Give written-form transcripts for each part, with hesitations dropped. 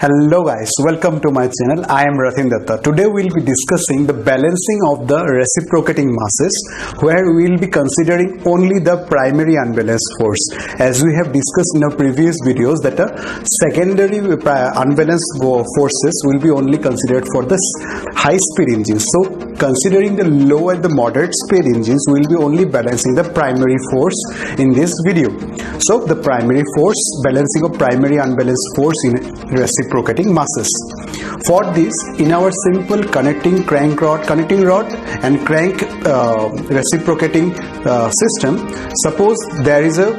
Hello guys, welcome to my channel. I am Rathin Datta. Today we will be discussing the balancing of the reciprocating masses, where we will be considering only the primary unbalanced force. As we have discussed in our previous videos that the secondary unbalanced forces will be only considered for the high speed engines. So considering the low and the moderate speed engines, we will be only balancing the primary force in this video. So the primary force, balancing of primary unbalanced force in reciprocating masses. For this, in our simple connecting rod and crank reciprocating system, suppose there is a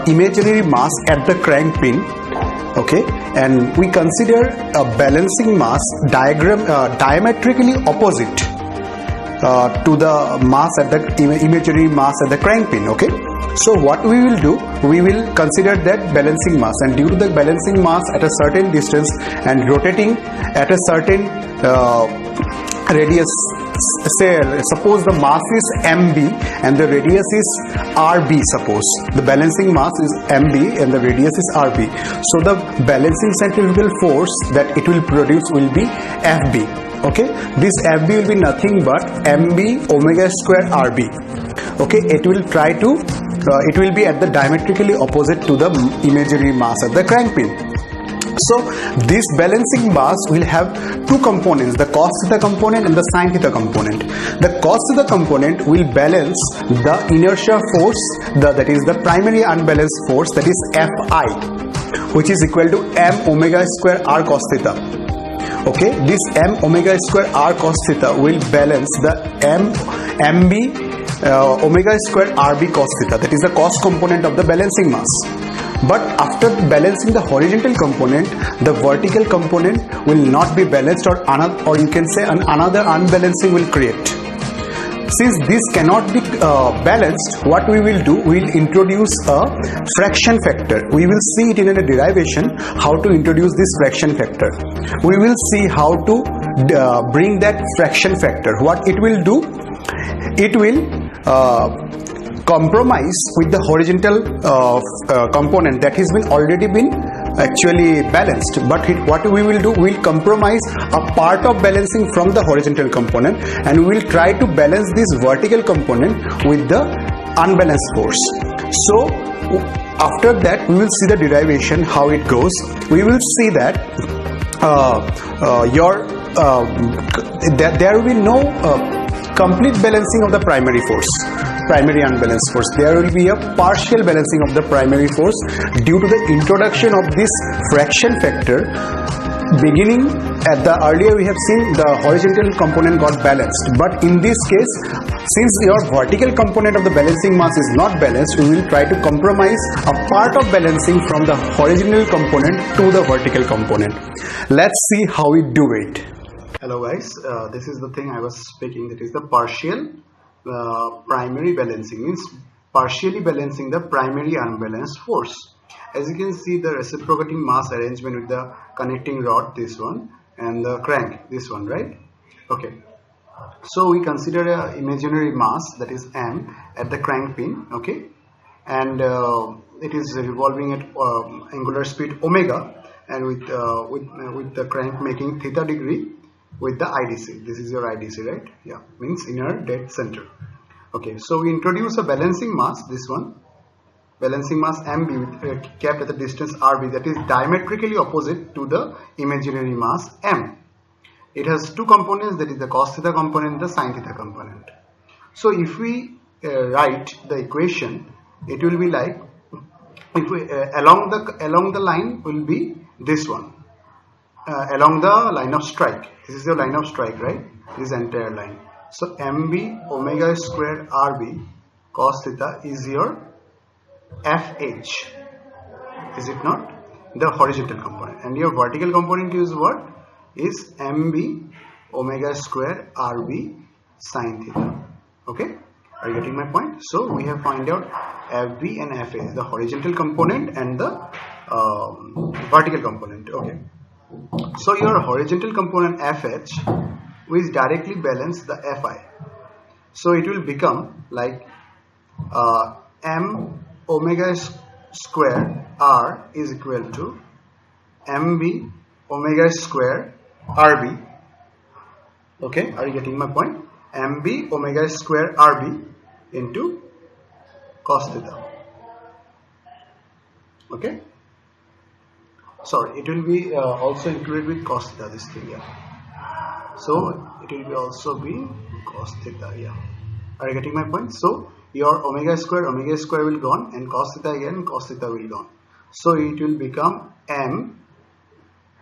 imaginary mass at the crank pin, okay, and we consider a balancing mass diametrically opposite to the mass at the imaginary mass at the crank pin. Okay, so what we will do, we will consider that balancing mass, and due to the balancing mass at a certain distance and rotating at a certain radius, say suppose the mass is mb and the radius is rb. Suppose the balancing mass is mb and the radius is rb, so the balancing centrifugal force that it will produce will be fb. Okay, this fb will be nothing but mb omega square rb. Okay, it will try to it will be at the diametrically opposite to the imaginary mass at the crank pin. So this balancing mass will have two components, the cos theta component and the sin theta component. The cos theta component will balance the inertia force, that is the primary unbalanced force, that is Fi, which is equal to m omega square r cos theta. Okay, this m omega square r cos theta will balance the mb omega square rb cos theta, that is the cos component of the balancing mass. But after balancing the horizontal component, the vertical component will not be balanced, or you can say another unbalancing will create. Since this cannot be balanced, what we will do, we will introduce a fraction factor. We will see it in a derivation how to introduce this fraction factor. We will see how to bring that fraction factor. What it will do, it will compromise with the horizontal component that has already been actually balanced, but what we will do, we will compromise a part of balancing from the horizontal component, and we will try to balance this vertical component with the unbalanced force. So after that we will see the derivation how it goes. We will see that there will be no complete balancing of the primary unbalanced force. There will be a partial balancing of the primary force due to the introduction of this fraction factor. Beginning at the earlier we have seen the horizontal component got balanced, but in this case, since your vertical component of the balancing mass is not balanced, we will try to compromise a part of balancing from the horizontal component to the vertical component. Let's see how we do it. Hello guys, this is the thing I was speaking, that is the partial primary balancing, means partially balancing the primary unbalanced force. As you can see, the reciprocating mass arrangement with the connecting rod, this one, and the crank, this one, right? Okay, so we consider a imaginary mass, that is m, at the crank pin. Okay, and it is revolving at angular speed omega, and with the crank making theta degree with the IDC. This is your IDC, right? Yeah, means inner dead center. Okay, so we introduce a balancing mass, this one, balancing mass mb kept at the distance rb, that is diametrically opposite to the imaginary mass m. It has two components, that is the cos theta component and the sin theta component. So if we write the equation, it will be like, if we along the line will be this one, along the line of strike. This is your line of strike, right? This entire line. So mb omega square rb cos theta is your fh, is it not? The horizontal component. And your vertical component is what? Is mb omega square rb sin theta. Okay, are you getting my point? So we have found out fb and fh, the horizontal component and the vertical component. Okay, so your horizontal component fh will directly balance the fi. So it will become like m omega square r is equal to mb omega square rb. Okay, are you getting my point? mb omega square rb into cos theta. Okay, sorry, it will be also included with cos theta, this thing, yeah. So it will be also be cos theta, yeah. Are you getting my point? So your omega square will gone, and cos theta again, cos theta will gone. So it will become m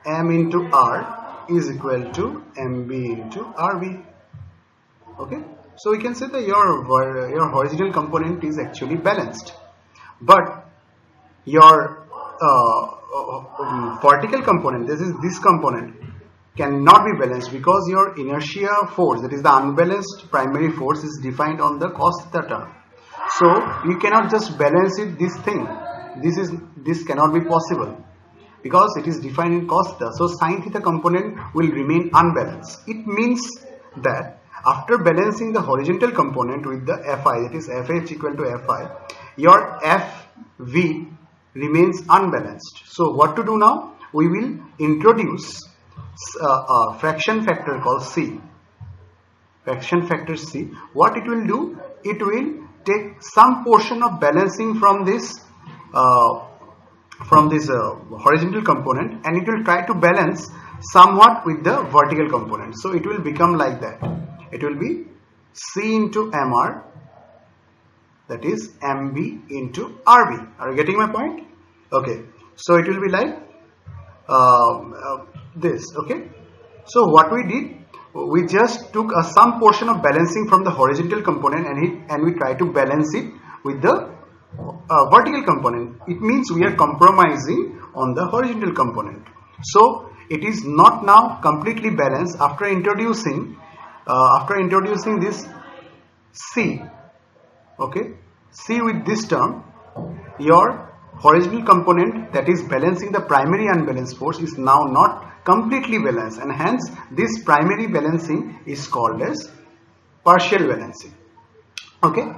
into r is equal to mb into rb. Okay, so we can say that your horizontal component is actually balanced, but your vertical component, this component, cannot be balanced because your inertia force, that is the unbalanced primary force, is defined on the cos theta term. So you cannot just balance it, this thing. This cannot be possible because it is defined in cos theta. So sin theta component will remain unbalanced. It means that after balancing the horizontal component with the Fi, that is Fh equal to Fi, your Fv remains unbalanced. So what to do now? We will introduce a fraction factor called C. Fraction factor C. What it will do? It will take some portion of balancing from this horizontal component, and it will try to balance somewhat with the vertical component. So it will become like that. It will be C into Mr, that is Mb into Rb. Are you getting my point? Okay. So it will be like this. Okay. So what we did, we just took some portion of balancing from the horizontal component and we try to balance it with the vertical component. It means we are compromising on the horizontal component. So it is not now completely balanced after introducing this C. Okay, C with this term, your horizontal component, that is balancing the primary unbalanced force, is now not completely balanced, and hence this primary balancing is called as partial balancing. Okay,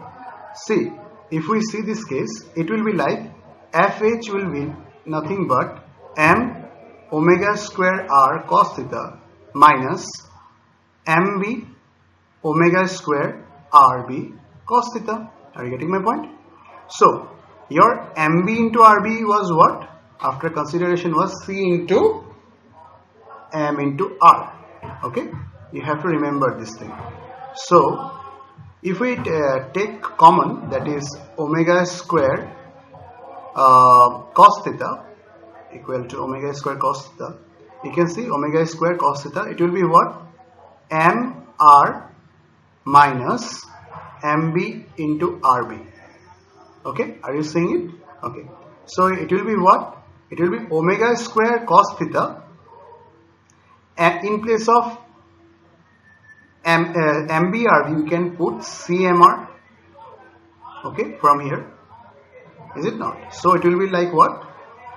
see, if we see this case, it will be like Fh will be nothing but m omega square r cos theta minus mb omega square rb cos theta. Are you getting my point? So your mb into rb was what? After consideration was C into m into r. Okay, you have to remember this thing. So if we take common, that is omega square cos theta equal to omega square cos theta, you can see omega square cos theta, it will be what? mr minus mb into rb. Okay, are you seeing it? Okay, so it will be what? It will be omega square cos theta, and in place of MBRB you can put CMR. Okay, from here, is it not? So it will be like what?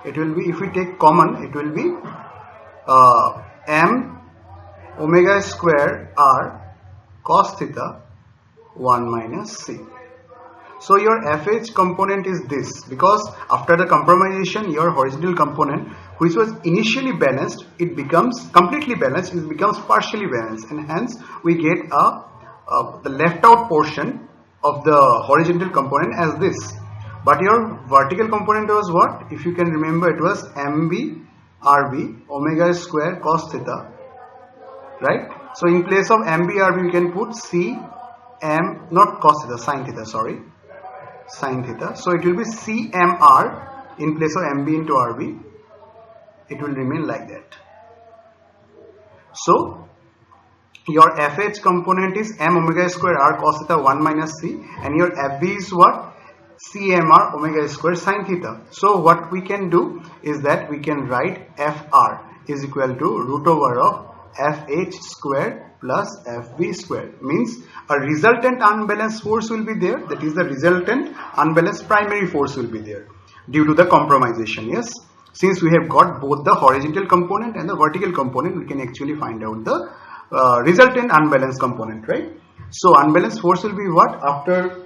It will be, if we take common, it will be m omega square r cos theta 1 minus C. So your FH component is this, because after the compromisation, your horizontal component, which was initially balanced, it becomes completely balanced, it becomes partially balanced, and hence we get the left out portion of the horizontal component as this. But your vertical component was what? If you can remember, it was MB RB omega square cos theta, right? So in place of MB RB we can put C M, not cos theta, sin theta, sorry, sin theta. So it will be CMR in place of MB into RB. It will remain like that. So your FH component is M omega square R cos theta 1 minus C, and your FB is what? CMR omega square sin theta. So what we can do is that we can write FR is equal to root over of FH square plus FB square. Means a resultant unbalanced force will be there, that is the resultant unbalanced primary force will be there due to the compromisation. Yes, since we have got both the horizontal component and the vertical component, we can actually find out the resultant unbalanced component, right? So unbalanced force will be what? After,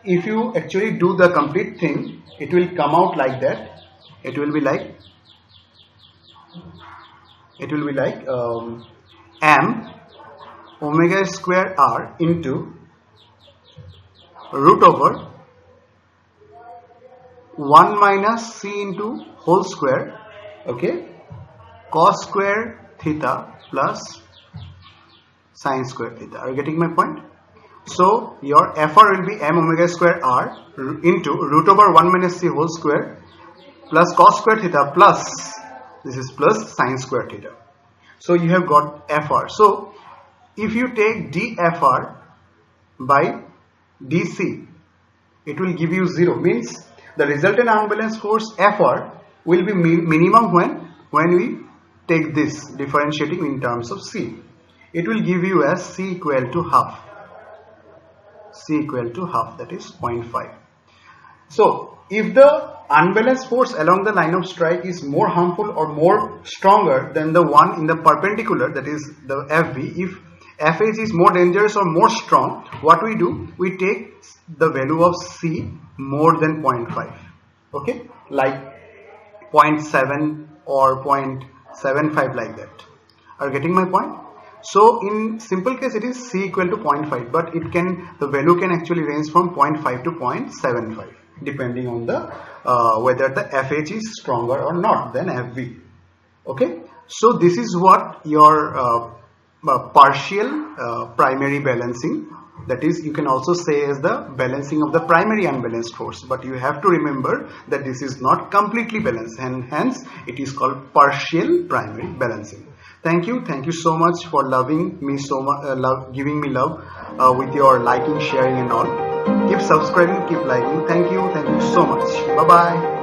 if you actually do the complete thing, it will come out like that. It will be like it will be like m omega square r into root over 1 minus c into whole square, okay, cos square theta plus sin square theta. Are you getting my point? So your FR will be m omega square r into root over 1 minus c whole square plus cos square theta plus, this is plus sin square theta. So you have got FR. So if you take dFR by dC, it will give you 0, means the resultant unbalanced force FR will be minimum when we take this differentiating in terms of C. It will give you as C equal to half. C equal to half, that is 0.5. So if the unbalanced force along the line of strike is more harmful or more stronger than the one in the perpendicular, that is the FV, if FH is more dangerous or more strong, what we do, we take the value of C more than 0.5, okay, like 0.7 or 0.75, like that. Are you getting my point? So in simple case it is C equal to 0.5, but it can, the value can actually range from 0.5 to 0.75 depending on the whether the FH is stronger or not than FV. Okay, so this is what your partial primary balancing, that is, you can also say as the balancing of the primary unbalanced force, but you have to remember that this is not completely balanced, and hence it is called partial primary balancing. Thank you so much for loving me so much, giving me love with your liking, sharing and all. Keep subscribing, keep liking. Thank you so much. Bye bye.